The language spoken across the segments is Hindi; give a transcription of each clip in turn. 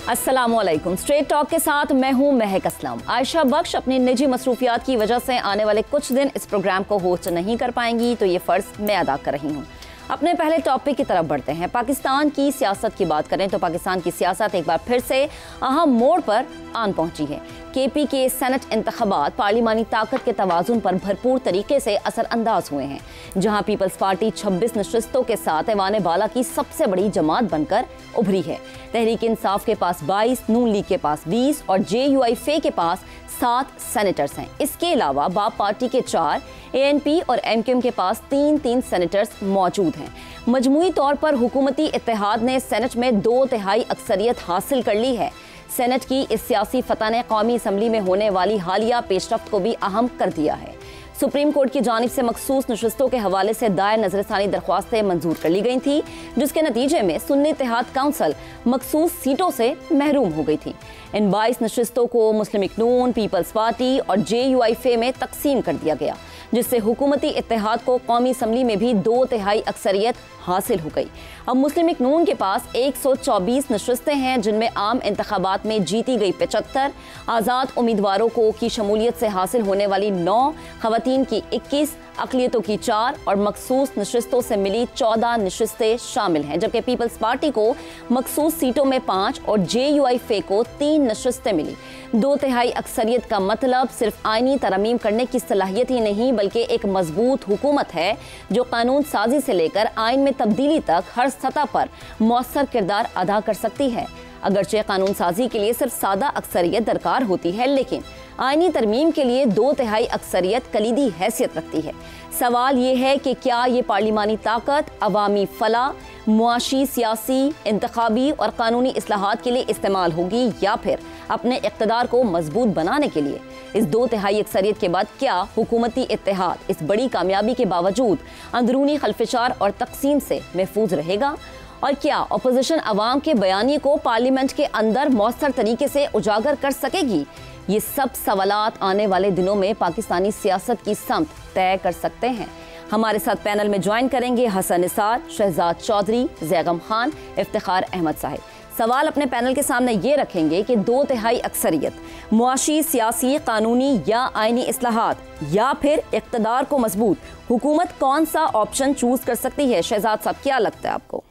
अस्सलामुअलैकुम। स्ट्रेट टॉक के साथ मैं हूं महक असलम। आयशा बख्श अपनी निजी मसरूफियात की वजह से आने वाले कुछ दिन इस प्रोग्राम को होस्ट नहीं कर पाएंगी, तो ये फ़र्ज़ मैं अदा कर रही हूं। अपने पहले टॉपिक की तरफ बढ़ते हैं। पाकिस्तान की सियासत की बात करें तो पाकिस्तान की सियासत एक बार फिर से अहम मोड़ पर आन पहुंची है। केपी के सेनेट इंतखाबात पार्लिमानी ताकत के तवाज़ुन पर भरपूर तरीके से असरअंदाज हुए हैं, जहां पीपल्स पार्टी 26 नशस्तों के साथ ऐवान बाला की सबसे बड़ी जमात बनकर उभरी है। तहरीक इंसाफ के पास 22, नून लीग के पास 20 और JUIF के पास 7 सेनेटर्स हैं। इसके अलावा बाप पार्टी के 4, ANP और MQM के पास 3-3 सेनेटर्स मौजूद हैं। मजमूई तौर पर हुकूमती इत्तेहाद ने सेनेट में 2/3 अक्सरियत हासिल कर ली है। सेनेट की इस सियासी फतह ने कौमी असम्बली में होने वाली हालिया पेशरफ्त को भी अहम कर दिया है। सुप्रीम कोर्ट की जानिब से मखसूस नशस्तों के हवाले से दायर नजरसानी दरख्वास्तें मंजूर कर ली गई थी, जिसके नतीजे में सुन्नी इत्तेहाद काउंसिल मखसूस सीटों से महरूम हो गई थी। इन 22 नशस्तों को मुस्लिम लीग नून, पीपल्स पार्टी और JUIF में तकसीम कर दिया गया, जिससे हुकूमती इत्तेहाद को कौमी असम्बली में भी 2/3 अक्सरियत हासिल हो गई। अब मुस्लिम लीग नून के पास 124 नशस्तें हैं, जिनमें आम इंतखाबात में जीती गई 75, आज़ाद उम्मीदवारों को की शमूलियत से हासिल होने वाली 9, खवातीन की 21, अक़लियतों की 4 और मखसूस नशस्तों से मिली 14 नशस्तें शामिल हैं, जबकि पीपल्स पार्टी को मखसूस सीटों में 5 और JUIF को 3 नशस्तें मिली। 2/3 अक्सरियत का मतलब सिर्फ आइनी तरमीम करने की सलाहियत ही नहीं, बल्कि एक मजबूत हुकूमत है जो कानून साजी से लेकर आइन में तब्दीली तक हर सतह पर मौसर किरदार अदा कर सकती है। अगरचे कानून साजी के लिए सिर्फ सादा अक्सरियत दरकार होती है, लेकिन आइनी तरमीम के लिए 2/3 अक्सरियत कलीदी हैसियत रखती है। सवाल ये है कि क्या ये पार्लिमानी ताकत अवामी फलाह, मुआशी, सियासी, इंतखाबी और कानूनी इस्लाहात के लिए इस्तेमाल होगी, या फिर अपने इक़्तिदार को मजबूत बनाने के लिए। इस 2/3 अक्सरियत के बाद क्या हुकूमती इत्तेहाद इस बड़ी कामयाबी के बावजूद अंदरूनी खलफिशार और तकसीम से महफूज रहेगा? और क्या अपोजिशन अवाम के बयानी को पार्लियामेंट के अंदर मौसर तरीके से उजागर कर सकेगी? ये सब सवालात आने वाले दिनों में पाकिस्तानी सियासत की समत तय कर सकते हैं। हमारे साथ पैनल में ज्वाइन करेंगे हसन निसार, शहजाद चौधरी, जैगम खान, इफ्तिखार अहमद साहिब। सवाल अपने पैनल के सामने ये रखेंगे कि 2/3 अक्सरियत, मुआशी, सियासी, कानूनी या आइनी इस्लाहात, या फिर इक़्तिदार को मजबूत हुकूमत, कौन सा ऑप्शन चूज कर सकती है? शहजाद साहब, क्या लगता है आपको?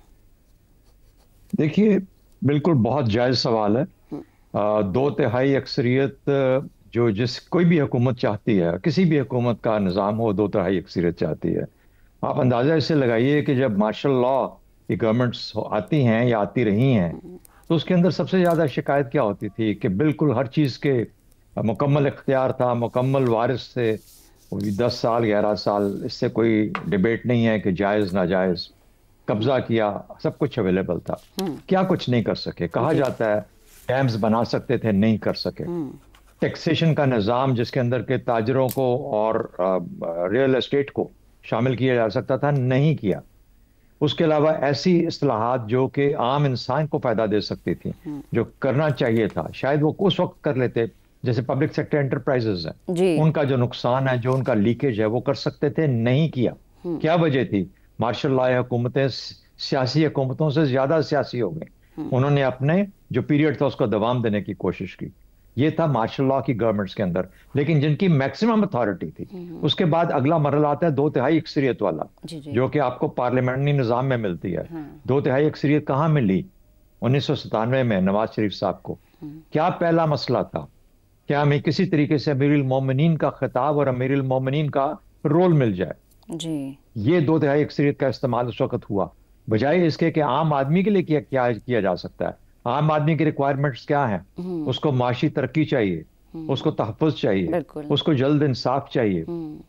देखिए, बिल्कुल बहुत जायज़ सवाल है। 2/3 अक्सरियत जो कोई भी हुकूमत चाहती है, किसी भी हुकूमत का निज़ाम हो, 2/3 अक्सरियत चाहती है। आप अंदाज़ा इससे लगाइए कि जब मार्शल लॉ की गवर्नमेंट्स आती हैं या आती रही हैं, तो उसके अंदर सबसे ज़्यादा शिकायत क्या होती थी कि बिल्कुल हर चीज़ के मुकम्मल इख्तियार था, मुकम्मल वारिस थे। 10 साल 11 साल इससे कोई डिबेट नहीं है कि जायज़ नाजायज़, कब्जा किया, सब कुछ अवेलेबल था। क्या कुछ नहीं कर सके? कहा जाता है डैम्स बना सकते थे, नहीं कर सके। टैक्सेशन का निज़ाम जिसके अंदर के ताजरों को और रियल एस्टेट को शामिल किया जा सकता था, नहीं किया। उसके अलावा ऐसी इस्लाहात जो कि आम इंसान को फायदा दे सकती थी, जो करना चाहिए था, शायद वो उस वक्त कर लेते, जैसे पब्लिक सेक्टर एंटरप्राइजेज हैं, उनका जो नुकसान है, जो उनका लीकेज है, वो कर सकते थे, नहीं किया। क्या वजह थी? मार्शल लॉ हुकूमतें सियासी हुकूमतों से ज्यादा सियासी हो गई। उन्होंने अपने जो पीरियड था उसको दवाम देने की कोशिश की। ये था मार्शल लॉ की गवर्नमेंट्स के अंदर, लेकिन जिनकी मैक्सिमम अथॉरिटी थी। उसके बाद अगला मरहला आता है 2/3 अक्सरियत वाला, जो कि आपको पार्लियामेंट्री निज़ाम में मिलती है। 2/3 अक्सरियत कहाँ मिली? 1997 में नवाज शरीफ साहब को। क्या पहला मसला था? क्या हमें किसी तरीके से अमीरुल मोमिनीन का खिताब और अमीरुल मोमिनीन का रोल मिल जाए? ये 2/3 अक्सरियत का इस्तेमाल उस वक्त हुआ, बजाय इसके कि आम आदमी के लिए क्या किया जा सकता है। आम आदमी की रिक्वायरमेंट्स क्या हैं? उसको माशी तरक्की चाहिए, उसको तहफ़्फ़ुज़ चाहिए, उसको जल्द इंसाफ चाहिए,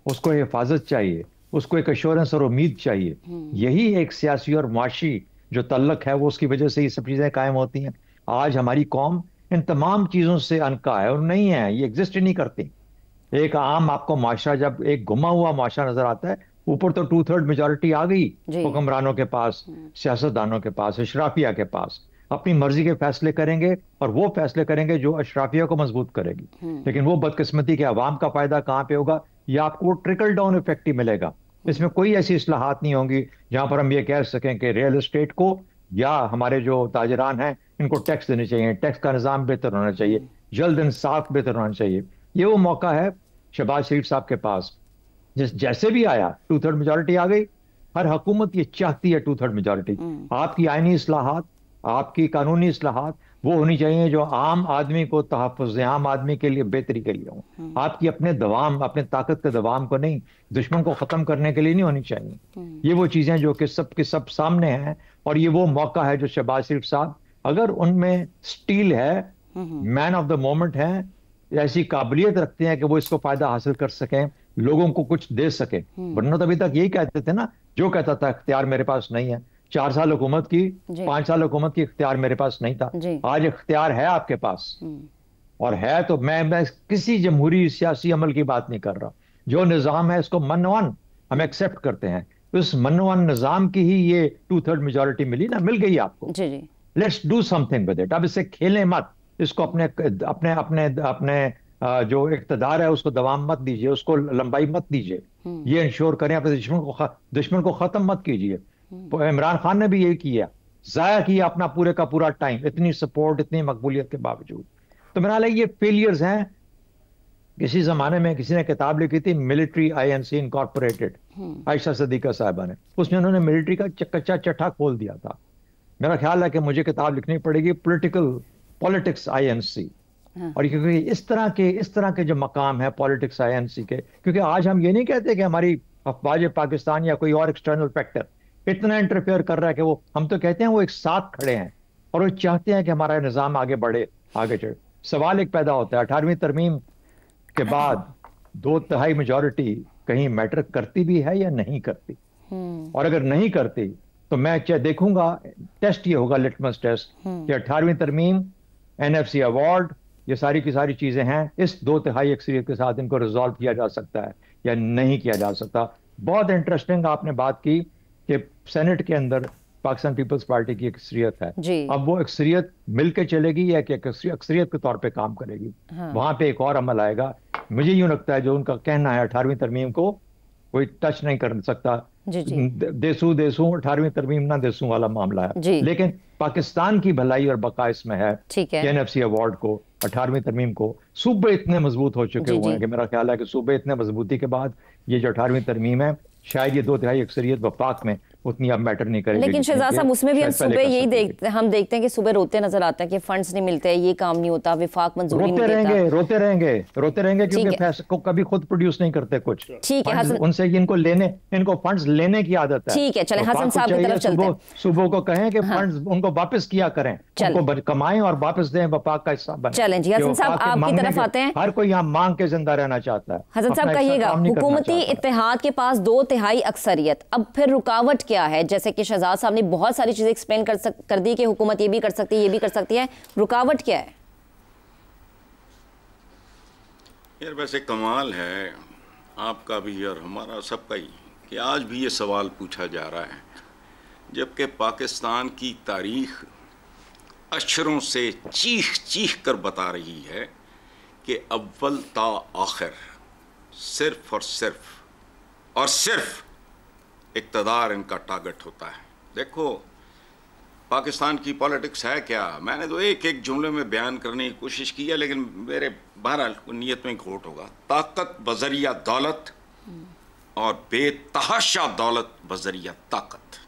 उसको हिफाजत चाहिए, उसको एक एश्योरेंस और उम्मीद चाहिए। यही एक सियासी और माशी जो तल्लक है, वो उसकी वजह से ये सब चीज़ें कायम होती हैं। आज हमारी कौम इन तमाम चीज़ों से अनका है और नहीं है, ये एग्जिस्ट ही नहीं करती। एक आम आपको माशरा, जब एक गुमा हुआ माशरा नजर आता है, ऊपर तो 2/3 मेजॉरिटी आ गई हुक्मरानों के पास, सियासतदानों के पास, अशराफिया के पास, अपनी मर्जी के फैसले करेंगे और वो फैसले करेंगे जो अशराफिया को मजबूत करेगी। लेकिन वो बदकिस्मती के अवाम का फायदा कहाँ पे होगा? या आपको ट्रिकल डाउन इफेक्ट ही मिलेगा। इसमें कोई ऐसी इस्लाहात नहीं होंगी जहां पर हम ये कह सकें कि रियल एस्टेट को या हमारे जो ताजरान हैं इनको टैक्स देने चाहिए, टैक्स का निज़ाम बेहतर होना चाहिए, जल्द इंसाफ बेहतर होना चाहिए। ये वो मौका है शहबाज शरीफ साहब के पास। जैसे भी आया 2/3 मेजोरिटी आ गई। हर हुकूमत ये चाहती है 2/3 मेजोरिटी। आपकी आईनी इस्लाहात, आपकी कानूनी इस्लाहात वो होनी चाहिए जो आम आदमी को तहफ़्फ़ुज़, आम आदमी के लिए बेहतरी के लिए हो। आपकी अपने दवाम, अपने ताकत के दवाम को नहीं, दुश्मन को ख़त्म करने के लिए नहीं होनी चाहिए। ये वो चीज़ें जो कि सब के सब सामने हैं, और ये वो मौका है जो शहबाज शरीफ साहब, अगर उनमें स्टील है, मैन ऑफ द मोमेंट है, ऐसी काबिलियत रखते हैं कि वो इसको फायदा हासिल कर सकें, लोगों को कुछ दे सके। वरना तो अभी तक यही कहते थे ना, जो कहता था इख्तियार मेरे पास नहीं है। 4 साल हुकूमत की, 5 साल हुकूमत की, इख्तियार मेरे पास नहीं था। आज इख्तियार है आपके पास, और है तो मैं किसी जमहूरी सियासी अमल की बात नहीं कर रहा। जो निज़ाम है इसको मनवन हम एक्सेप्ट करते हैं। उस मनवन निज़ाम की ही ये 2/3 मेजोरिटी मिली ना, मिल गई आपको। Let's do something with it. अब इससे खेलें मत, इसको अपने अपने अपने अपने जो इक़्तिदार है उसको दवाम मत दीजिए, उसको लंबाई मत दीजिए। ये इंश्योर करें अपने दुश्मन को खत्म मत कीजिए। इमरान खान ने भी यही किया, जाया किया अपना पूरे का पूरा टाइम, इतनी सपोर्ट, इतनी मकबूलियत के बावजूद। तो मेरा हाल ये फेलियर्स हैं। किसी जमाने में किसी ने किताब लिखी थी, मिलिट्री INC इनकॉर्पोरेटेड, आयशा सदीका साहिबा ने, उसमें उन्होंने मिलिट्री का कच्चा चट्टा खोल दिया था। मेरा ख्याल है कि मुझे किताब लिखनी पड़ेगी, पॉलिटिक्स INC। और क्योंकि इस तरह के जो मकाम है पॉलिटिक्स INC के, क्योंकि आज हम ये नहीं कहते कि हमारी अफवाज पाकिस्तान या कोई और एक्सटर्नल फैक्टर इतना इंटरफेयर कर रहा है कि वो, हम तो कहते हैं वो एक साथ खड़े हैं और वो चाहते हैं कि हमारा निज़ाम आगे बढ़े, आगे चढ़े। सवाल एक पैदा होता है, 18वीं तरमीम के बाद 2/3 मेजोरिटी कहीं मैटर करती भी है या नहीं करती? और अगर नहीं करती तो मैं देखूंगा, टेस्ट ये होगा, लिटमस टेस्ट, कि 18वीं तरमीम, NFC अवार्ड, ये सारी की सारी चीजें हैं, इस 2/3 अक्सरियत के साथ इनको रिजॉल्व किया जा सकता है या नहीं किया जा सकता। बहुत इंटरेस्टिंग आपने बात की कि सेनेट के अंदर पाकिस्तान पीपल्स पार्टी की अक्सरियत है। अब वो अक्सरियत मिलकर चलेगी या कि अक्सरियत के तौर पे काम करेगी? वहां पे एक और अमल आएगा। मुझे यूं लगता है जो उनका कहना है 18वीं तरमीम को कोई टच नहीं कर सकता। देसू 18वीं तरमीम ना देसू वाला मामला है, लेकिन पाकिस्तान की भलाई और बका इसमें है कि NFC अवार्ड को, 18वीं तरमीम को, सूबे इतने मजबूत हो चुके हुए हैं कि मेरा ख्याल है कि सूबे इतने मजबूती के बाद ये जो 18वीं तरमीम है, शायद ये 2/3 अक्सरियत वफाक में उतनी अब मैटर नहीं करेगी। लेकिन शहजाद साहब, उसमें भी हम सूबे यही देखते हैं कि सूबे रोते नजर आता है कि फंड्स नहीं मिलते, ये काम नहीं होता, विफाक मंजूरी नहीं देता। रोते रहेंगे क्योंकि कभी खुद प्रोड्यूस नहीं करते कुछ। ठीक है, उनसे इनको फंड्स लेने की आदत है। ठीक है, चले हसन साहब की तरफ चलते हैं। सूबों को कहें कि फंड्स उनको वापस किया करें, उनको कमाएं और वापस दें, वफाक का हिस्सा बने। चलें जी, हसन साहब आपकी तरफ आते हैं। हर कोई यहाँ मांग के जिंदा रहना चाहता है। हसन साहब कहिएगा, हुकूमती इत्तेहाद के पास 2/3 अक्सरियत, अब फिर रुकावट क्या है? जैसे कि शहजाद साहब ने बहुत सारी चीजें एक्सप्लेन कर दी कि हुकूमत ये भी कर सकती है, ये भी कर सकती है, रुकावट क्या है? यार वैसे कमाल है आपका भी और हमारा सबका ही कि आज भी ये सवाल पूछा जा रहा है, जबकि पाकिस्तान की तारीख अक्षरों से चीख चीख कर बता रही है कि अव्वल ता आखिर सिर्फ और सिर्फ इक़्तिदार इनका टारगेट होता है। देखो पाकिस्तान की पॉलिटिक्स है क्या, मैंने तो एक एक जुमले में बयान करने की कोशिश की है, लेकिन मेरे बहरहाल नीयत में खोट होगा। ताकत बजरिया दौलत और बेतहाशा दौलत बजरिया ताकत,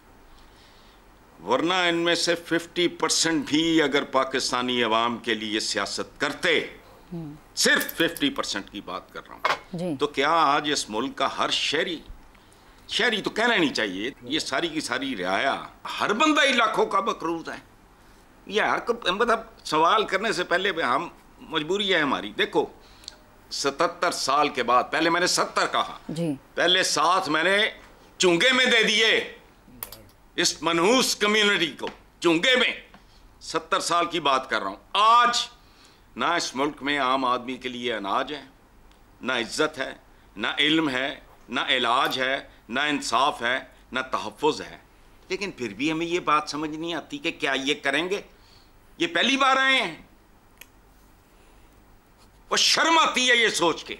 वरना इनमें से 50% भी अगर पाकिस्तानी अवाम के लिए सियासत करते, सिर्फ 50% की बात कर रहा हूँ, तो क्या आज इस मुल्क का हर शहरी तो कहना नहीं चाहिए, ये सारी की सारी रियाया, हर बंदा ही लाखों का मकरूज है यार। मतलब सवाल करने से पहले हम, मजबूरी है हमारी। देखो 77 साल के बाद, पहले मैंने 70 कहा, पहले 7 मैंने चुंगे में दे दिए इस मनहूस कम्युनिटी को, चुंगे में। 70 साल की बात कर रहा हूं। आज ना इस मुल्क में आम आदमी के लिए अनाज है, ना इज्जत है, ना इल्म है, ना इलाज है, ना इंसाफ है, ना तहफ़्फ़ुज़ है। लेकिन फिर भी हमें ये बात समझ नहीं आती कि क्या ये करेंगे? ये पहली बार आए हैं और शर्म आती है ये सोच के।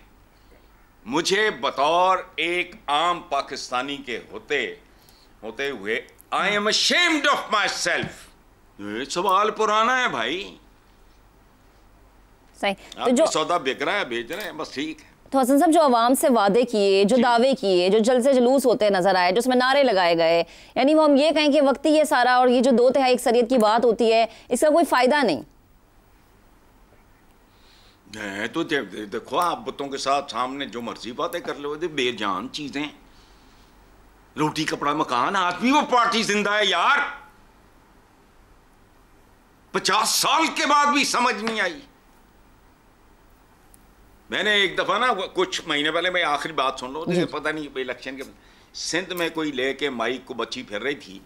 मुझे बतौर एक आम पाकिस्तानी के होते हुए I am ashamed of my self ये सवाल पुराना है भाई। सही। तो जो सौदा बिक रहा है, बेच रहे हैं, बस ठीक है। तो हसन साहब, जो आवाम से वादे किए, जो दावे किए, जो जलसे जुलूस होते नजर आए, जो उसमें नारे लगाए गए, यानी वो हम ये कहें कि वक्ती ये सारा, और ये जो 2/3 अक्सरियत की बात होती है, इसका कोई फायदा नहीं। तो देखो, आप बुतों के साथ सामने जो मर्जी बातें कर लो, बेजान चीजें। रोटी कपड़ा मकान, आज भी वो पार्टी जिंदा है यार। 50 साल के बाद भी समझ नहीं आई। मैंने एक दफा ना, कुछ महीने पहले, मैं आखिरी बात सुन लो, पता नहीं इलेक्शन के सिंध में कोई लेके माइक को बच्ची फिर रही थी,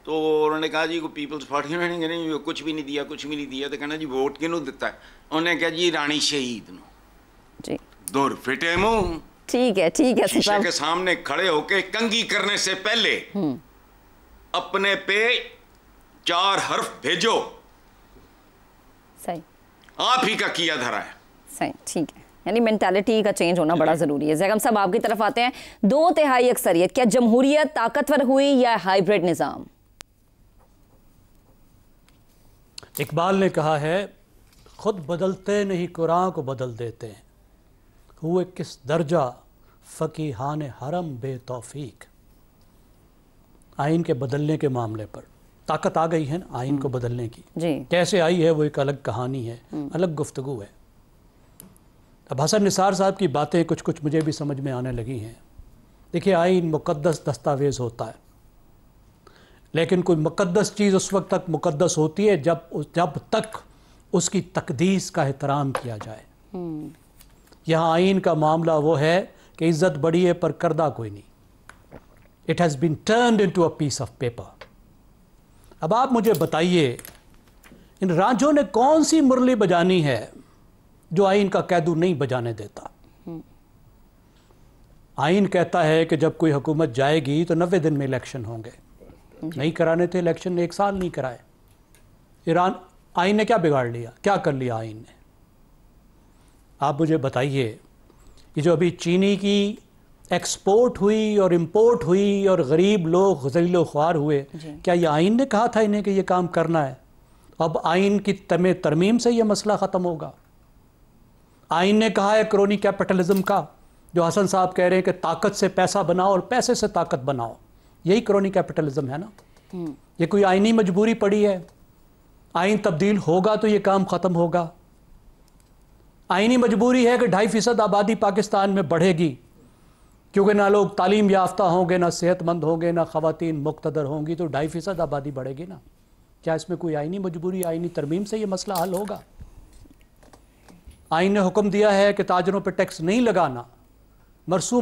तो उन्होंने कहा जी को पीपल्स पार्टी ने नहीं कुछ भी नहीं दिया, कुछ भी नहीं दिया। तो कहना जी वोट किनू दिता है? उन्होंने कहा जी रानी शहीद नो जी। दूर फिटे मुंह। ठीक है, ठीक है। शीशे के सामने खड़े होके कंघी करने से पहले अपने पे 4 हर्फ भेजो। सही। आप ही का किया धरा है। सही, ठीक है। यानी मेंटालिटी का चेंज होना बड़ा जरूरी है। ज़ैगम साहब, आपकी तरफ आते हैं। 2/3 अक्सरियत, क्या जमहूरियत ताकतवर हुई या हाइब्रिड निज़ाम? इकबाल ने कहा है, खुद बदलते नहीं कुरान को बदल देते हैं, हुए किस दर्जा फ़कीहान हरम बेतौफीक। आइन के बदलने के मामले पर ताकत आ गई है ना आइन को बदलने की जी। कैसे आई है वो एक अलग कहानी है, अलग गुफ्तगू है। अब हसन निसार साहब की बातें कुछ कुछ मुझे भी समझ में आने लगी हैं। देखिए, आइन मुक़द्दस दस्तावेज़ होता है, लेकिन कोई मुक़द्दस चीज़ उस वक्त तक मुक़द्दस होती है जब तक उसकी तकदीस का एहतराम किया जाए। यहाँ आइन का मामला वो है कि इज़्ज़त बड़ी है पर करदा कोई नहीं। It has been turned into a piece of paper. अब आप मुझे बताइए, इन राजों ने कौन सी मुरली बजानी है जो आइन का कैदू नहीं बजाने देता? आइन कहता है कि जब कोई हुकूमत जाएगी तो 90 दिन में इलेक्शन होंगे। नहीं कराने थे इलेक्शन, 1 साल नहीं कराए। ईरान, आइन ने क्या बिगाड़ लिया, क्या कर लिया आइन ने? आप मुझे बताइए, ये जो अभी चीनी की एक्सपोर्ट हुई और इंपोर्ट हुई और गरीब लोग ग़ज़ीलो ख्वार हुए, क्या ये आइन ने कहा था इन्हें कि ये काम करना है? अब आइन की तरमीम से ये मसला ख़त्म होगा। आइन ने कहा है क्रोनी कैपिटलिज्म का, जो हसन साहब कह रहे हैं कि ताकत से पैसा बनाओ और पैसे से ताकत बनाओ, यही क्रोनी कैपिटलिज्म है ना। ये कोई आइनी मजबूरी पड़ी है? आइन तब्दील होगा तो ये काम ख़त्म होगा। आइनी मजबूरी है कि 2.5% आबादी पाकिस्तान में बढ़ेगी, क्योंकि ना लोग तालीम याफ्ता होंगे, ना सेहतमंद होंगे, ना ख़वातीन मुक़्तदर होंगी, तो 2.5% आबादी बढ़ेगी ना। क्या इसमें कोई आइनी मजबूरी, आइनी तरमीम से ये मसला हल होगा? आइन ने हुक्म दिया है कि ताजरों पर टैक्स नहीं लगाना, मरसू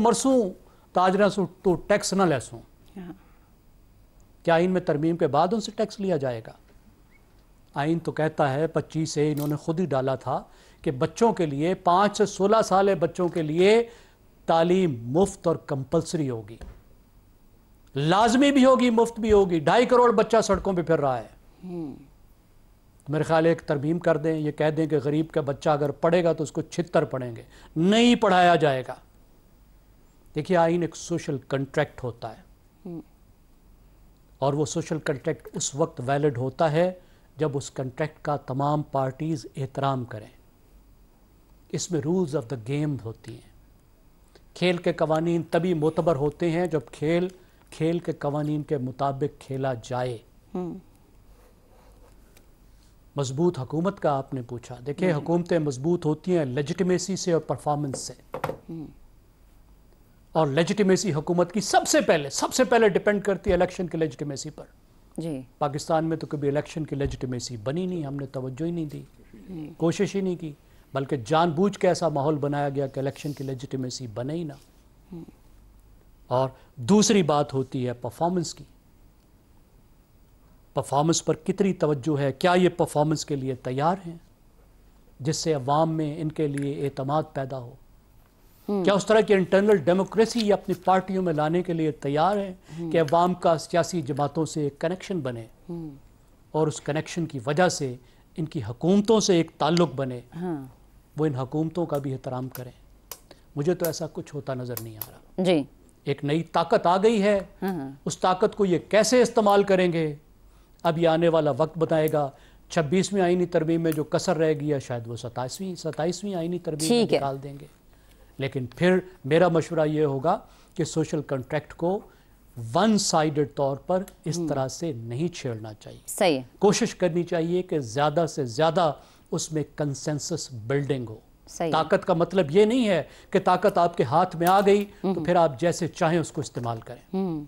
ताजरा से तो टैक्स ना लेसूँ। क्या आइन में तरमीम के बाद उनसे टैक्स लिया जाएगा? आइन तो कहता है 25 से इन्होंने खुद ही डाला था कि बच्चों के लिए 5 से 16 साल बच्चों के लिए तालीम मुफ्त और कंपलसरी होगी, लाजमी भी होगी, मुफ्त भी होगी। 2.5 करोड़ बच्चा सड़कों पे फिर रहा है। मेरे ख्याल एक तरमीम कर दें, ये कह दें कि गरीब का बच्चा अगर पढ़ेगा तो उसको 76 पढ़ेंगे, नहीं पढ़ाया जाएगा। देखिए, आइन एक सोशल कंट्रैक्ट होता है, और वो सोशल कंट्रैक्ट उस वक्त वैलिड होता है जब उस कंट्रैक्ट का तमाम पार्टीज़ एहतराम करें। इसमें रूल्स ऑफ द गेम होती हैं। खेल के कवानीन तभी मोतबर होते हैं जब खेल के कवानीन के मुताबिक खेला जाए। मजबूत हुकूमत का आपने पूछा। देखिए, हुकूमतें मजबूत होती हैं लेजिटिमेसी से और परफॉर्मेंस से, और लेजिटिमेसी हुकूमत की सबसे पहले डिपेंड करती है इलेक्शन की लेजिटिमेसी पर। जी। पाकिस्तान में तो कभी इलेक्शन की लेजिटिमेसी बनी नहीं, हमने तवज्जो ही नहीं दी, कोशिश ही नहीं की, बल्कि जानबूझ के ऐसा माहौल बनाया गया कि इलेक्शन की लेजिटिमेसी बने ही ना। और दूसरी बात होती है परफॉर्मेंस की। परफॉर्मेंस पर कितनी तवज्जो है, क्या ये परफॉर्मेंस के लिए तैयार हैं, जिससे अवाम में इनके लिए एतमाद पैदा हो? क्या उस तरह की इंटरनल डेमोक्रेसी अपनी पार्टियों में लाने के लिए तैयार है कि अवाम का सियासी जमातों से एक कनेक्शन बने, और उस कनेक्शन की वजह से इनकी हुकूमतों से एक ताल्लुक़ बने, वो इन हुकूमतों का भी एहतराम करें? मुझे तो ऐसा कुछ होता नज़र नहीं आ रहा। जी। एक नई ताकत आ गई है, उस ताकत को ये कैसे इस्तेमाल करेंगे, अब ये आने वाला वक्त बताएगा। 26वीं आईनी तरमीम में जो कसर रहेगी या शायद वो 27वीं आईनी तरमीम में निकाल देंगे। लेकिन फिर मेरा मशवरा ये होगा कि सोशल कॉन्ट्रैक्ट को वन साइडेड तौर पर इस तरह से नहीं छेड़ना चाहिए। सही है। कोशिश करनी चाहिए कि ज़्यादा से ज़्यादा उसमें कंसेंसस बिल्डिंग हो। ताकत का मतलब ये नहीं है कि ताकत आपके हाथ में आ गई तो फिर आप जैसे चाहें उसको इस्तेमाल करें।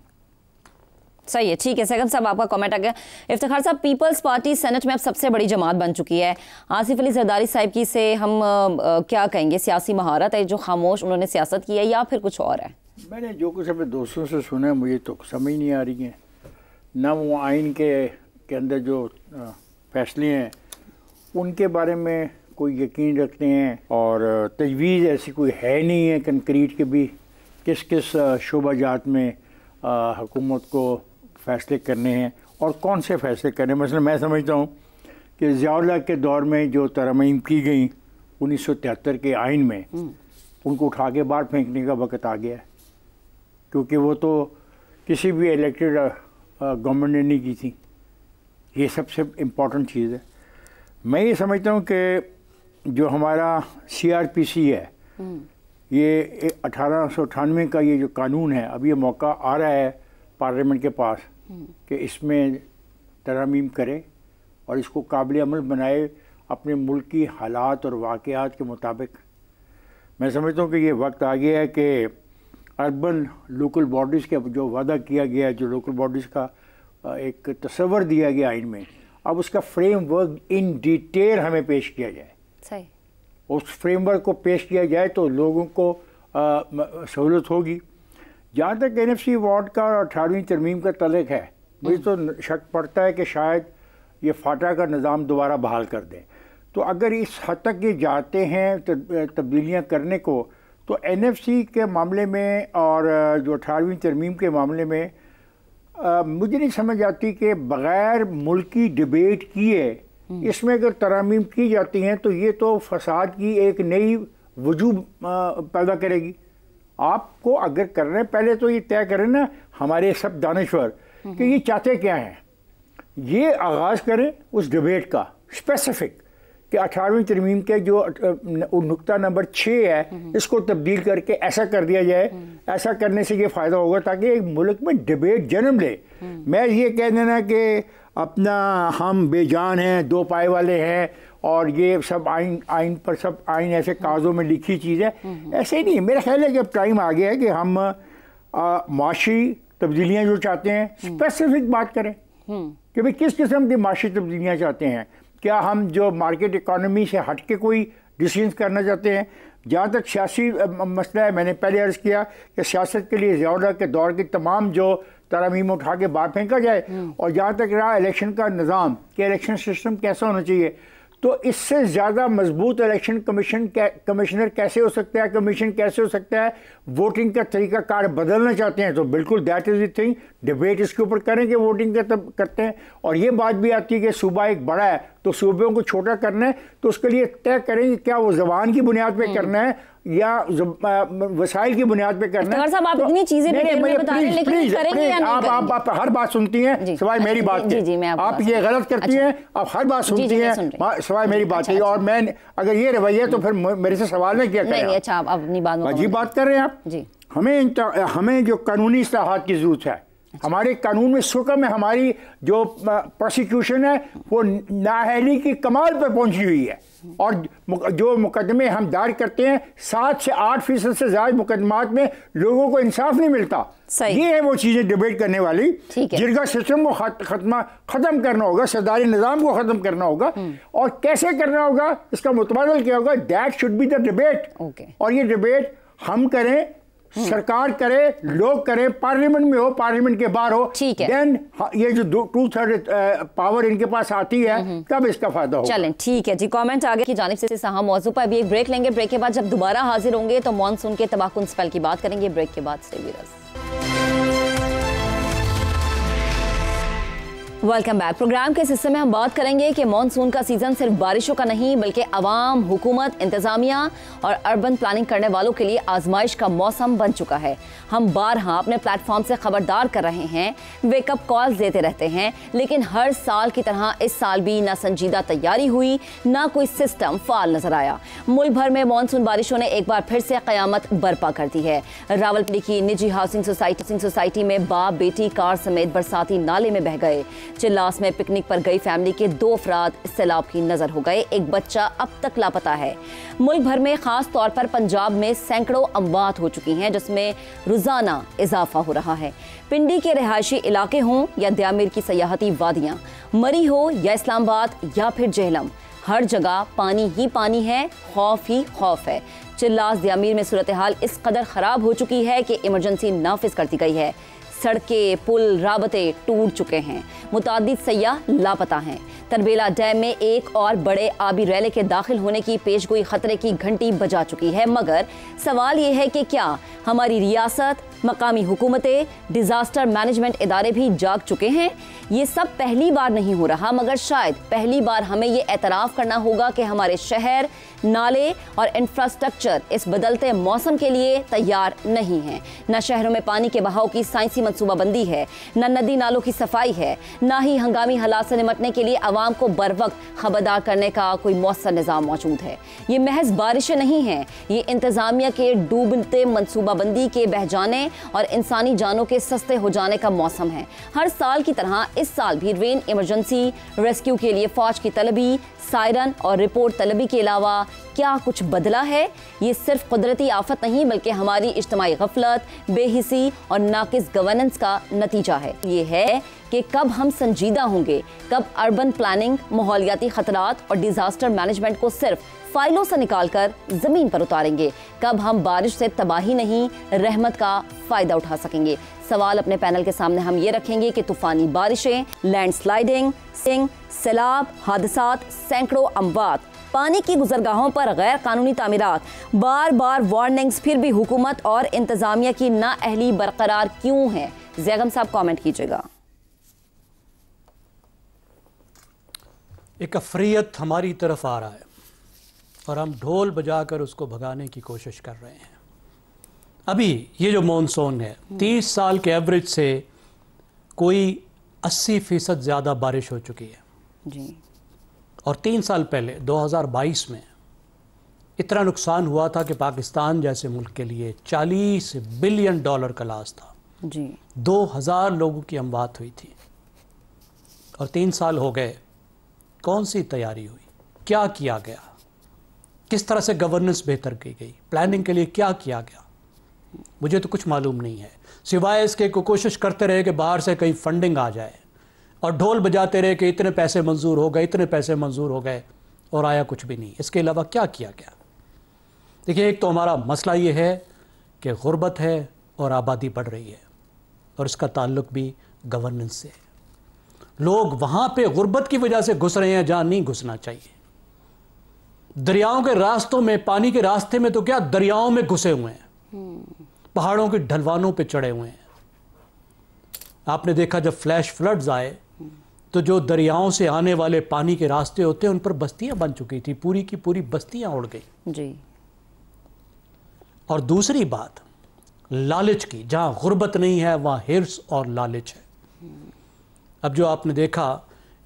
सही है, ठीक है। सेकंड साहब आपका कमेंट आ गया। इफ्तिखार साहब, पीपल्स पार्टी सेनेट में अब सबसे बड़ी जमात बन चुकी है। आसिफ अली जरदारी साहब की से हम क्या कहेंगे, सियासी महारत है जो खामोश उन्होंने सियासत की है या फिर कुछ और है? मैंने जो कुछ अपने दोस्तों से सुना है मुझे तो समझ नहीं आ रही है। ना वो आइन के अंदर जो फैसले हैं उनके बारे में कोई यकीन रखते हैं, और तजवीज़ ऐसी कोई है नहीं है कंक्रीट के भी किस किस शोबाजात में हुकूमत को फ़ैसले करने हैं और कौन से फ़ैसले करने हैं। मसलन मैं समझता हूँ कि ज़िया-उल हक के दौर में जो तरमीम की गई 1973 के आइन में, उनको उठा के बाहर फेंकने का वक्त आ गया है, क्योंकि वो तो किसी भी इलेक्टेड गवर्नमेंट ने नहीं की थी। ये सबसे इम्पॉर्टेंट चीज़ है। मैं ये समझता हूँ कि जो हमारा CRPC है, ये 1898 का ये जो कानून है, अब ये मौका आ रहा है पार्लियामेंट के पास कि इसमें तरमीम करे और इसको काबिल अमल बनाए अपने मुल्क की हालात और वाक़यात के मुताबिक। मैं समझता हूँ कि ये वक्त आ गया है कि अर्बन लोकल बॉडीज़ के जो वादा किया गया है, जो लोकल बॉडीज़ का एक तस्वर दिया गया आइन में, अब उसका फ्रेमवर्क इन डिटेल हमें पेश किया जाए। सही। उस फ्रेमवर्क को पेश किया जाए तो लोगों को सहूलत होगी। जहाँ तक NFC वार्ड का और 18वीं तरमीम का तल्लुक़ है, मुझे तो शक पड़ता है कि शायद ये फाटा का निज़ाम दोबारा बहाल कर दें। तो अगर इस हद तक ये जाते हैं तब्दीलियाँ करने को, तो NFC के मामले में और जो 18वीं तरमीम के मामले में मुझे नहीं समझ आती कि बग़ैर मुल्की डिबेट किए इसमें अगर तरमीम की जाती हैं तो ये तो फसाद की एक नई वजूह पैदा करेगी। आपको अगर कर रहे हैं, पहले तो ये तय करें ना हमारे सब दानिश्वर कि ये चाहते क्या हैं। ये आगाज़ करें उस डिबेट का स्पेसिफिक कि 18वीं तरमीम के जो नुक्ता नंबर 6 है, इसको तब्दील करके ऐसा कर दिया जाए। ऐसा करने से ये फ़ायदा होगा ताकि एक मुल्क में डिबेट जन्म ले। मैं ये कह देना कि अपना हम बेजान हैं, दो पाए वाले हैं और ये सब आइन पर सब आइन ऐसे कागज़ों में लिखी चीज़ है, ऐसे ही नहीं। मेरा ख्याल है कि अब टाइम आ गया है कि हम माशी तब्दीलियाँ जो चाहते हैं स्पेसिफिक बात करें कि भाई किस किस्म की माशी तब्दीलियाँ चाहते हैं। क्या हम जो मार्केट इकॉनमी से हट के कोई डिसीजन करना चाहते हैं? जहाँ तक सियासी मसला है, मैंने पहले अर्ज़ किया कि सियासत के लिए ज़िया-उल हक के दौर की तमाम जो तरमीम उठा के बाहर फेंका जाए। और जहाँ तक रहा इलेक्शन का निज़ाम कि इलेक्शन सिस्टम कैसा होना चाहिए, तो इससे ज़्यादा मजबूत इलेक्शन कमिश्नर कैसे हो सकता है, कमीशन कैसे हो सकता है। वोटिंग का तरीका कार बदलना चाहते हैं तो बिल्कुल that is the thing, debate इसके ऊपर करेंगे वोटिंग का तब करते हैं। और ये बात भी आती है कि सूबा एक बड़ा है तो सूबों को छोटा करना है, तो उसके लिए तय करेंगे क्या वो ज़बान की बुनियाद पे करना है या वसाइल की बुनियाद पे करना है। साहब, आप इतनी चीजें बता रहे हैं, लेकिन करेंगे या नहीं करेंगे? आप हर बात सुनती हैं सिवाय मेरी बात के। आप ये गलत करती हैं, आप हर बात सुनती हैं सिवाय मेरी बात के। और मैं अगर ये रवैया तो फिर मेरे से सवाल नहीं किया करें। अच्छा, आप अपनी बात अजीब बात कर रहे हैं आप। हमें जो कानूनी इस्लाहात की जरूरत है, हमारे कानून में इस वक्त में हमारी जो प्रोसिक्यूशन है वो नाअहली की कमाल पर पहुंची हुई है। और जो मुकदमे हम दायर करते हैं 7 से 8% से ज़्यादा मुकदमात में लोगों को इंसाफ नहीं मिलता। ये है वो चीज़ें डिबेट करने वाली, जिनका सिस्टम को ख़त्म करना होगा, सरदारी निज़ाम को ख़त्म करना होगा। और कैसे करना होगा, इसका मुतबादल क्या होगा, that should be the debate. और ये डिबेट हम करें, सरकार करे, लोग करें, पार्लियामेंट में हो, पार्लियामेंट के बाहर हो, देन ये जो 2/3 पावर इनके पास आती है तब इसका फायदा होगा। चलें, ठीक है जी। कमेंट आगे की जानिब से सहा मौजू पर अभी एक ब्रेक लेंगे। ब्रेक के बाद जब दोबारा हाजिर होंगे तो मॉनसून के तबाहकुन स्पेल की बात करेंगे। ब्रेक के बाद stay with us. Welcome back. Programme के इस हिस्से में हम बात करेंगे कि मॉनसून का सीजन सिर्फ बारिशों का नहीं बल्कि आवाम, हुकूमत, इंतजामिया और अर्बन प्लानिंग करने वालों के लिए आजमाइश का मौसम बन चुका है। हम बारहा अपने प्लेटफॉर्म से खबरदार कर रहे हैं, वेकअप कॉल्स देते रहते हैं, लेकिन हर साल की तरह इस साल भी ना संजीदा तैयारी हुई, ना कोई सिस्टम फाल नजर आया। मुल्क भर में मॉनसून बारिशों ने एक बार फिर से क़यामत बर्पा कर दी है। रावलपिंडी की निजी हाउसिंग सोसाइटी में बाप बेटी कार समेत बरसाती नाले में बह गए। चिल्लास में पिकनिक पर गई फैमिली के 2 अफराद सैलाब की नजर हो गए। एक बच्चा अब तक लापता है। मुल्क भर में खास तौर पर पंजाब में सैकड़ों अमवात हो चुकी हैं, जिसमें रोजाना इजाफा हो रहा है। पिंडी के रिहायशी इलाके हों या द्यामिर की सयाहती वादियां, मरी हो या इस्लामाबाद या फिर जेहलम, हर जगह पानी ही पानी है, खौफ ही खौफ है। चिल्लास द्यामिर में सूरत हाल इस कदर खराब हो चुकी है कि इमरजेंसी नाफिज कर दी गई है। सड़कें, पुल, राबते टूट चुके हैं। मुतादिद सयाह लापता हैं। तरबेला डैम में एक और बड़े आबी रैले के दाखिल होने की पेशगोई खतरे की घंटी बजा चुकी है। मगर सवाल ये है कि क्या हमारी रियासत, मकामी हुकूमतें, डिजास्टर मैनेजमेंट इदारे भी जाग चुके हैं? ये सब पहली बार नहीं हो रहा, मगर शायद पहली बार हमें ये एतराफ़ करना होगा कि हमारे शहर, नाले और इंफ्रास्ट्रक्चर इस बदलते मौसम के लिए तैयार नहीं हैं। न शहरों में पानी के बहाव की साइंसी मनसूबाबंदी है, न नदी नालों की सफाई है, न ही हंगामी हालात से निपटने के लिए आवाम को बर वक्त खबरदार करने का कोई मौसर निज़ाम मौजूद है। ये महज बारिशें नहीं हैं, ये इंतज़ामिया के डूबते मनसूबाबंदी के बह जाने और इंसानी जानों के सस्ते हो जाने का मौसम है। हर साल की तरह इस साल भी रेन इमरजेंसी रेस्क्यू के लिए फौज की तलबी, सायरन और रिपोर्ट तलबी के अलावा क्या कुछ बदला है? ये सिर्फ कुदरती आफत नहीं बल्कि हमारी इज्तिमाई गफलत, बेहिसी और नाकिस गवर्नेंस का नतीजा है। ये है कि कब हम संजीदा होंगे, कब अर्बन प्लानिंग, माहौलियाती खतरात और डिजास्टर मैनेजमेंट को सिर्फ फाइलों से निकालकर जमीन पर उतारेंगे, कब हम बारिश से तबाही नहीं रहमत का फायदा उठा सकेंगे। सवाल अपने पैनल के सामने हम ये रखेंगे कि तूफानी बारिशें, लैंडस्लाइडिंग, सैलाब, हादसात, सैकड़ों अमवात, पानी की गुजरगाहों पर गैर कानूनी तामीरात, बार बार वार्निंग्स, फिर भी हुकूमत और इंतजामिया की नाअहली बरकरार क्यों है? जैगम साहब कमेंट कीजिएगा। एक अफरियत हमारी तरफ आ रहा है और हम ढोल बजाकर उसको भगाने की कोशिश कर रहे हैं। अभी ये जो मॉनसून है 30 साल के एवरेज से कोई 80% ज़्यादा बारिश हो चुकी है जी। और 3 साल पहले 2022 में इतना नुकसान हुआ था कि पाकिस्तान जैसे मुल्क के लिए $40 बिलियन का लॉस था जी। 2000 लोगों की अमवात हुई थी और 3 साल हो गए। कौन सी तैयारी हुई, क्या किया गया, किस तरह से गवर्नेंस बेहतर की गई, प्लानिंग के लिए क्या किया गया? मुझे तो कुछ मालूम नहीं है, सिवाय इसके को कोशिश करते रहे कि बाहर से कहीं फंडिंग आ जाए और ढोल बजाते रहे कि इतने पैसे मंजूर हो गए, इतने पैसे मंजूर हो गए, और आया कुछ भी नहीं। इसके अलावा क्या किया गया? देखिए, एक तो हमारा मसला ये है कि गुर्बत है और आबादी बढ़ रही है और इसका ताल्लुक भी गवर्नेंस से है। लोग वहाँ पे गुर्बत की वजह से घुस रहे हैं जहाँ नहीं घुसना चाहिए। दरियाओं के रास्तों में, पानी के रास्ते में तो क्या, दरियाओं में घुसे हुए हैं, पहाड़ों की ढलवानों पे चढ़े हुए हैं। आपने देखा जब फ्लैश फ्लड्स आए तो जो दरियाओं से आने वाले पानी के रास्ते होते हैं उन पर बस्तियां बन चुकी थी, पूरी की पूरी बस्तियां उड़ गई जी। और दूसरी बात लालच की, जहां गुर्बत नहीं है वहां हिर्स और लालच है। अब जो आपने देखा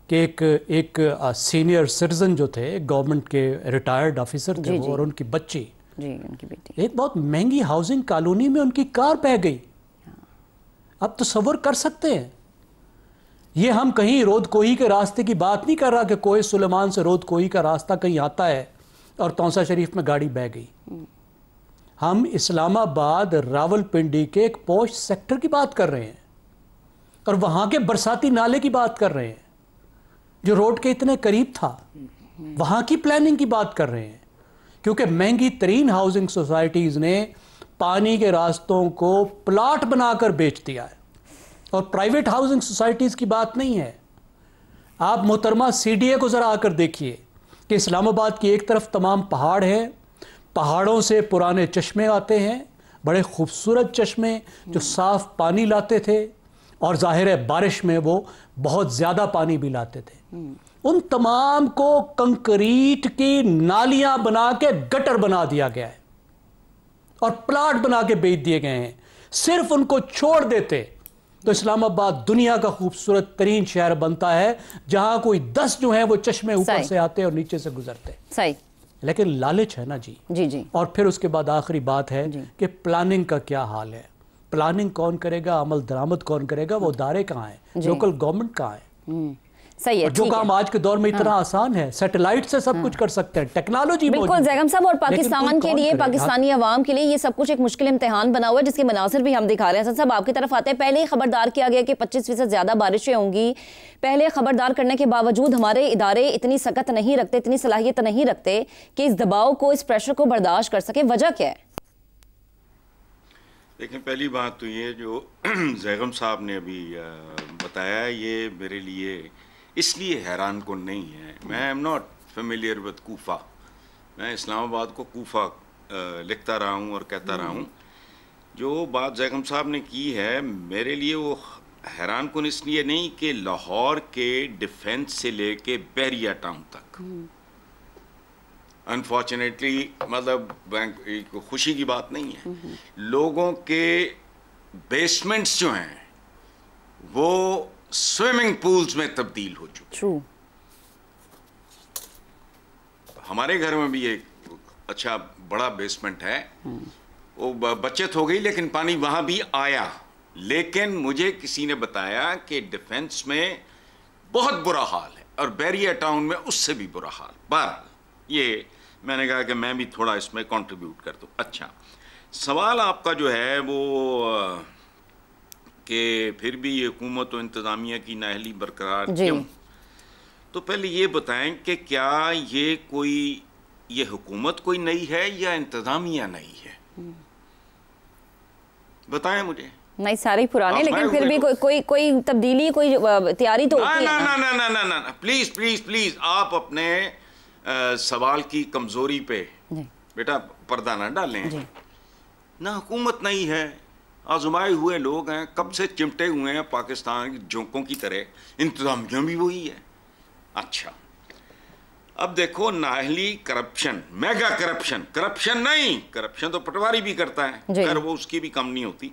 कि एक सीनियर सिटीजन जो थे, गवर्नमेंट के रिटायर्ड ऑफिसर थे वो, और उनकी बच्ची जी, उनकी बेटी एक बहुत महंगी हाउसिंग कॉलोनी में उनकी कार बह गई। अब तसव्वुर कर सकते हैं, ये हम कहीं रोदकोही के रास्ते की बात नहीं कर रहा कि कोई सुलेमान से रोदकोही का रास्ता कहीं आता है और तौसा शरीफ में गाड़ी बह गई। हम इस्लामाबाद रावलपिंडी के एक पॉश सेक्टर की बात कर रहे हैं और वहाँ के बरसाती नाले की बात कर रहे हैं जो रोड के इतने करीब था। वहाँ की प्लानिंग की बात कर रहे हैं क्योंकि महंगी तरीन हाउसिंग सोसाइटीज़ ने पानी के रास्तों को प्लाट बनाकर बेच दिया है और प्राइवेट हाउसिंग सोसाइटीज़ की बात नहीं है। आप मोहतरमा CDA को ज़रा आकर देखिए कि इस्लामाबाद की एक तरफ तमाम पहाड़ हैं, पहाड़ों से पुराने चश्मे आते हैं, बड़े खूबसूरत चश्मे जो साफ़ पानी लाते थे, और जाहिर है बारिश में वो बहुत ज़्यादा पानी भी लाते थे। उन तमाम को कंक्रीट की नालियां बना के गटर बना दिया गया है और प्लाट बना के बेच दिए गए हैं। सिर्फ उनको छोड़ देते तो इस्लामाबाद दुनिया का खूबसूरत तरीन शहर बनता है, जहां कोई 10 जो हैं वो चश्मे ऊपर से आते और नीचे से गुजरते। सही। लेकिन लालच है ना जी। जी जी। और फिर उसके बाद आखिरी बात है कि प्लानिंग का क्या हाल है। प्लानिंग कौन करेगा, अमल दरामद कौन करेगा, वो इदारे कहाँ हैं, लोकल गवर्नमेंट कहाँ है। सही है। जो काम आज के दौर में इतना आसान है, सैटेलाइट से सब कुछ कर सकते हैं, टेक्नोलॉजी बिल्कुल जैगम साहब। और पाकिस्तान के लिए, पाकिस्तानी अवाम के लिए ये सब कुछ एक मुश्किल इम्तिहान बना हुआ है, जिसके मनासिर भी हम दिखा रहे हैं। हसन साहब आपकी तरफ आते हैं। पहले ही खबरदार किया गया कि 25% ज्यादा बारिशें होंगी। पहले खबरदार करने के बावजूद हमारे इदारे इतनी सकत नहीं रखते, इतनी सलाहियत नहीं रखते कि इस दबाव को, इस प्रेशर को बर्दाश्त कर सके। वजह क्या है? देखिए, पहली बात तो ये जो जैगम साहब ने अभी बताया, ये मेरे लिए इसलिए हैरान कुन नहीं है। मैं am not familiar with Kufa. मैं इस्लामाबाद को कूफा लिखता रहा हूँ और कहता रहा हूँ। जो बात जैगम साहब ने की है, मेरे लिए वो हैरान कुन इसलिए नहीं कि लाहौर के डिफेंस से लेके बहरिया टाउन तक, अनफॉर्चुनेटली, मतलब खुशी की बात नहीं है, लोगों के बेसमेंट्स जो हैं वो स्विमिंग पूल्स में तब्दील हो चुके। ट्रू। हमारे घर में भी एक अच्छा बड़ा बेसमेंट है, वो बचत हो गई, लेकिन पानी वहां भी आया। लेकिन मुझे किसी ने बताया कि डिफेंस में बहुत बुरा हाल है और बैरिया टाउन में उससे भी बुरा हाल। बहरहाल ये मैंने कहा कि मैं भी थोड़ा इसमें कंट्रीब्यूट कर दूं। अच्छा, सवाल आपका जो है वो कि फिर भी ये हुकूमत और इंतज़ामिया की नाअहली बरकरार क्यों? तो पहले ये बताएं कि क्या ये हुकूमत कोई नई है या इंतज़ामिया नई है? बताएं मुझे। नहीं, सारे पुराने, लेकिन फिर भी कोई तब्दीली, कोई तैयारी तो होती है ना। ना, प्लीज प्लीज प्लीज, आप अपने सवाल की कमजोरी पे बेटा पर्दा ना डालें। ना हुकूमत नहीं है, आजमाए हुए लोग हैं, कब से चिमटे हुए हैं पाकिस्तान के जोंकों की तरह। इंतजामिया भी वही है। अच्छा, अब देखो, नाअहली करप्शन, मेगा करप्शन नहीं, करप्शन तो पटवारी भी करता है, खैर वो उसकी भी कम नहीं होती।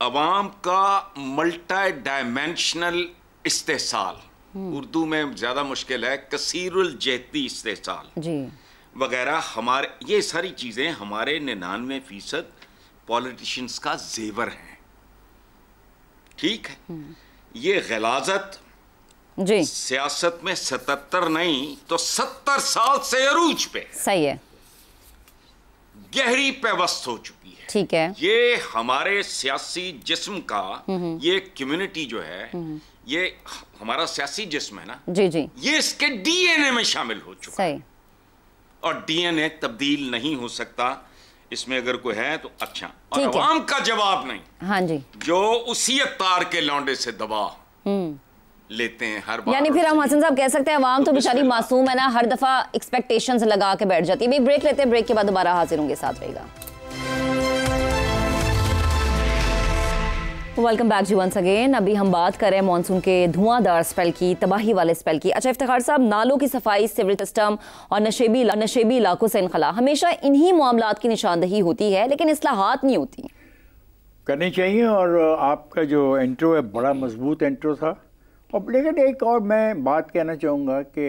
अवाम का मल्टी डायमेंशनल इस्तेसाल, उर्दू में ज्यादा मुश्किल है, कसीरुल जेती इस्तेसाल वगैरह, हमारे ये सारी चीजें हमारे 99% पॉलिटिशियंस का जेवर है। ठीक है, ये गलाजत जी सियासत में 77 नहीं तो 70 साल से अरूज पे, सही है, गहरी पेवस्त हो चुकी है। ठीक है, ये हमारे सियासी जिस्म का, ये कम्युनिटी जो है, ये हमारा सियासी जिस्म है ना जी जी, ये इसके डीएनए में शामिल हो चुका है। सही। और डीएनए तब्दील नहीं हो सकता, इसमें अगर कोई है तो अच्छा, और अवाम का जवाब नहीं। हाँ जी, जो उसी तार के लौंडे से दबा लेते हैं हर बार। यानी फिर हम हसन साहब कह सकते हैं अवाम तो बेचारी मासूम है ना, हर दफा एक्सपेक्टेशंस लगा के बैठ जाती है। भाई ब्रेक लेते हैं, ब्रेक के बाद दोबारा हाजिर होंगे, साथ रहेगा। वेलकम बैक जी वंस अगेन। अभी हम बात कर रहे हैं मानसून के धुआंधार स्पेल की, तबाही वाले स्पेल की। अच्छा इफ्तिखार साहब, नालों की सफाई, सिवरेज सिस्टम और नशेबी इलाकों से इनखला, हमेशा इन्हीं मामलात की निशानदही होती है, लेकिन इस्लाहात नहीं होती। करनी चाहिए, और आपका जो इंट्रो है बड़ा मजबूत इंट्रो था। और लेकिन एक और मैं बात कहना चाहूँगा कि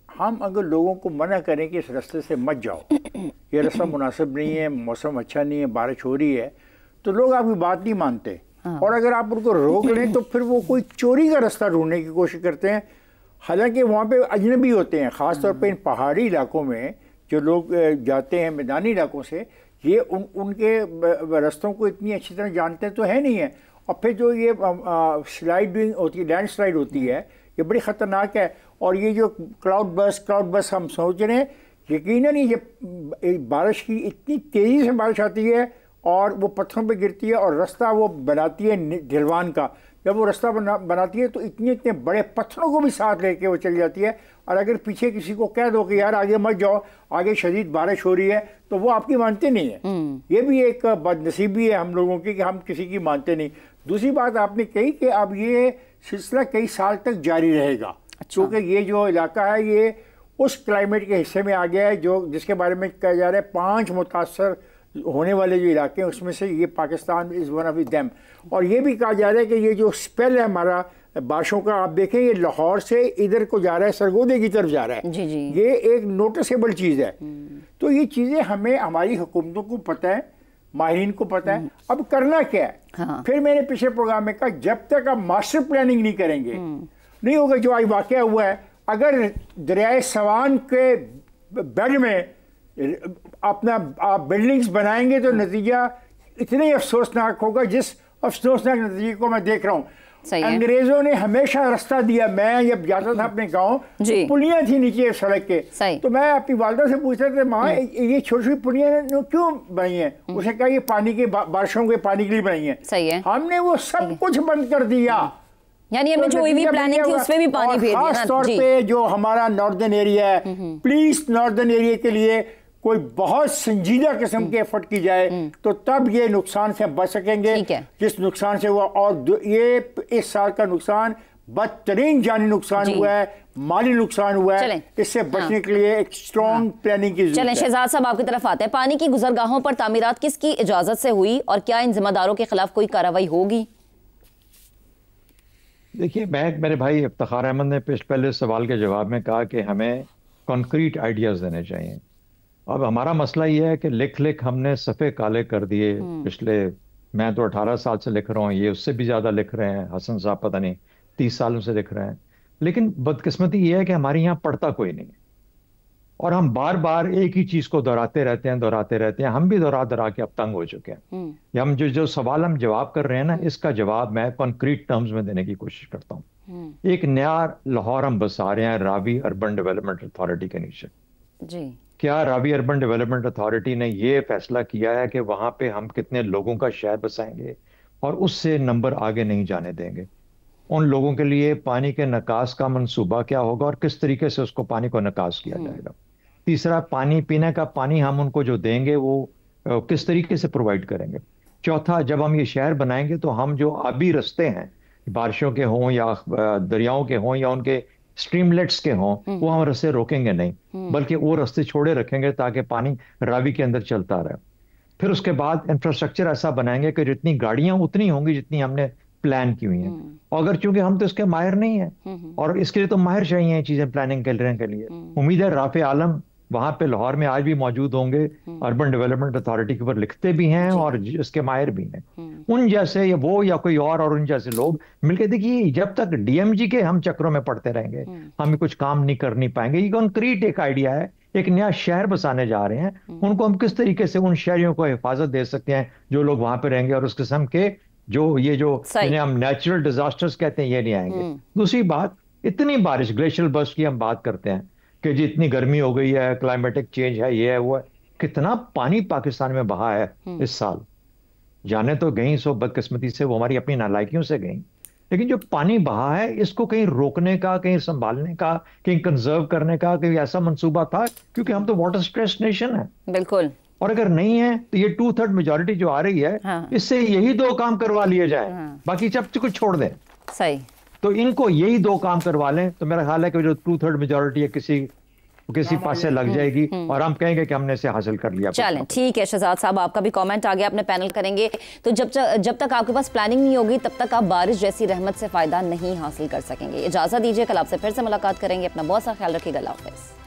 हम अगर लोगों को मना करें कि इस रास्ते से मत जाओ, ये रास्ता मुनासिब नहीं है, मौसम अच्छा नहीं है, बारिश हो रही है, तो लोग आपकी बात नहीं मानते। और अगर आप उनको रोक लें तो फिर वो कोई चोरी का रास्ता ढूंढने की कोशिश करते हैं। हालांकि वहाँ पे अजनबी होते हैं, ख़ास तौर पे इन पहाड़ी इलाकों में जो लोग जाते हैं मैदानी इलाकों से, ये उनके रास्तों को इतनी अच्छी तरह जानते तो है नहीं है। और फिर जो ये स्लाइडिंग होती है, लैंड स्लाइड होती है, ये बड़ी ख़तरनाक है। और ये जो क्लाउड बस हम सोच रहे हैं, यकीनन ही जब बारिश की इतनी तेज़ी से बारिश आती है और वो पत्थरों पे गिरती है और रास्ता वो बनाती है ढलवान का, जब वो रास्ता बनाती है तो इतने बड़े पत्थरों को भी साथ लेके वो चली जाती है। और अगर पीछे किसी को कह दो कि यार आगे मत जाओ, आगे शदीद बारिश हो रही है, तो वो आपकी मानते नहीं है। ये भी एक बदनसीबी है हम लोगों की कि हम किसी की मानते नहीं। दूसरी बात आपने कही कि अब ये सिलसिला कई साल तक जारी रहेगा, क्योंकि ये जो इलाका है ये उस क्लाइमेट के हिस्से में आ गया है जो जिसके बारे में कहा जा रहा है 5 मुतासर होने वाले जो इलाके हैं उसमें से ये Pakistan is one of them. और ये भी कहा जा रहा है कि ये जो स्पेल है हमारा बारिशों का, आप देखें ये लाहौर से इधर को जा रहा है, सरगोदे की तरफ जा रहा है। जी जी। ये एक नोटिसेबल चीज़ है। तो ये चीज़ें हमें हमारी हुकूमतों को पता है, माहिरीन को पता है, अब करना क्या है। हाँ। फिर मैंने पिछले प्रोग्राम में कहा जब तक आप मास्टर प्लानिंग नहीं करेंगे नहीं होगा। जो आज वाकया हुआ है, अगर दरियाए सवान के बेड में अपना आप बिल्डिंग्स बनाएंगे तो नतीजा इतने ही अफसोसनाक होगा जिस अफसोसनाक नतीजे को मैं देख रहा हूँ। अंग्रेजों ने हमेशा रास्ता दिया। मैं जब जाता था अपने गांव, तो पुलियां थी नीचे सड़क के, तो मैं अपनी वालदा से पूछता था माँ ये छोटी छोटी पुलियां क्यों बनाई हैं? उसने कहा ये पानी के बारिशों के पानी के लिए बनाई हैं। हमने वो सब कुछ बंद कर दिया। यानी हमने जो भी प्लानिंग थी उसमें भी पानी भेज दिया। खास तौर पे जो हमारा नॉर्दर्न एरिया है, प्लीज नॉर्दर्न एरिया के लिए कोई बहुत संजीदा किस्म के एफर्ट की जाए तो तब ये नुकसान से बच सकेंगे जिस नुकसान से हुआ। और ये इस साल का नुकसान बदतरीन जानी नुकसान हुआ है, माली नुकसान हुआ है। इससे बचने के लिए एक स्ट्रॉन्ग प्लानिंग की जरूरत है। चलें शहजाद साहब आपकी तरफ आते हैं। पानी की गुजरगाहों पर तामीरात किसकी इजाजत से हुई और क्या इन जिम्मेदारों के खिलाफ कोई कार्रवाई होगी? देखिए, मेरे भाई इफ्तिखार अहमद ने पहले सवाल के जवाब में कहा कि हमें कॉन्क्रीट आइडियाज देने चाहिए। अब हमारा मसला ये है कि लिख हमने सफ़े काले कर दिए पिछले, मैं तो 18 साल से लिख रहा हूँ, ये उससे भी ज़्यादा लिख रहे हैं, हसन साहब पता नहीं 30 सालों से लिख रहे हैं। लेकिन बदकिस्मती ये है कि हमारे यहाँ पढ़ता कोई नहीं और हम बार बार एक ही चीज़ को दोहराते रहते हैं। हम भी दोहरा के अब तंग हो चुके हैं। हम जो सवाल हम जवाब कर रहे हैं ना, इसका जवाब मैं कॉन्क्रीट टर्म्स में देने की कोशिश करता हूँ। एक नया लाहौर हम बसा रहे हैं रावी अर्बन डेवलपमेंट अथॉरिटी के नीचे जी। क्या रावी अर्बन डेवलपमेंट अथॉरिटी ने ये फैसला किया है कि वहां पे हम कितने लोगों का शहर बसाएंगे और उससे नंबर आगे नहीं जाने देंगे? उन लोगों के लिए पानी के निकास का मंसूबा क्या होगा और किस तरीके से उसको पानी को निकास किया जाएगा? तीसरा, पानी पीने का पानी हम उनको जो देंगे वो किस तरीके से प्रोवाइड करेंगे? चौथा, जब हम ये शहर बनाएंगे तो हम जो आबी रास्ते हैं, बारिशों के हों या दरियाओं के हों या उनके स्ट्रीमलेट्स के हों, वो हम रास्ते रोकेंगे नहीं, बल्कि वो रास्ते छोड़े रखेंगे ताकि पानी रावी के अंदर चलता रहे। फिर उसके बाद इंफ्रास्ट्रक्चर ऐसा बनाएंगे कि जितनी गाड़ियां उतनी होंगी जितनी हमने प्लान की हुई हैं। और अगर चूंकि हम तो इसके माहिर नहीं हैं और इसके लिए तो माहिर चाहिए चीजें प्लानिंग करने के लिए। उम्मीद है राफे आलम वहां पे लाहौर में आज भी मौजूद होंगे, अर्बन डेवलपमेंट अथॉरिटी के ऊपर लिखते भी हैं और इसके माहिर भी हैं। उन जैसे या वो या कोई और उन जैसे लोग मिलकर, देखिए जब तक डीएमजी के हम चक्रों में पड़ते रहेंगे हम कुछ काम नहीं कर नहीं पाएंगे। ये कॉन्क्रीट एक आइडिया है, एक नया शहर बसाने जा रहे हैं, उनको हम किस तरीके से उन शहरियों को हिफाजत दे सकते हैं जो लोग वहां पे रहेंगे और उस किस्म के जो जिन्हें हम नेचुरल डिजास्टर्स कहते हैं ये नहीं आएंगे। दूसरी बात, इतनी बारिश, ग्लेशियल बर्स्ट की हम बात करते हैं कि जी इतनी गर्मी हो गई है, क्लाइमेटिक चेंज है, ये है वो है, कितना पानी पाकिस्तान में बहा है इस साल। जाने तो गई सो बदकिस्मती से वो हमारी अपनी नालायकियों से गई, लेकिन जो पानी बहा है इसको कहीं रोकने का, कहीं संभालने का, कहीं कंजर्व करने का कोई ऐसा मंसूबा था? क्योंकि हम तो वाटर स्ट्रेस नेशन है। बिल्कुल। और अगर नहीं है तो ये 2/3 मेजोरिटी जो आ रही है इससे यही 2 काम करवा लिए जाए, बाकी सब कुछ छोड़ दें। सही। तो इनको यही 2 काम करवा लें तो मेरा ख्याल है कि जो 2/3 मेजोरिटी है किसी पास से लग जाएगी और हम कहेंगे कि हमने इसे हासिल कर लिया। चलें ठीक है शहजाद साहब, आपका भी कमेंट आ गया, अपने पैनल करेंगे। तो जब तक आपके पास प्लानिंग नहीं होगी तब तक आप बारिश जैसी रहमत से फायदा नहीं हासिल कर सकेंगे। इजाजत दीजिए, कल आपसे फिर से मुलाकात करेंगे। अपना बहुत सा ख्याल रखिएगा। अल्लाह हाफ़िज़।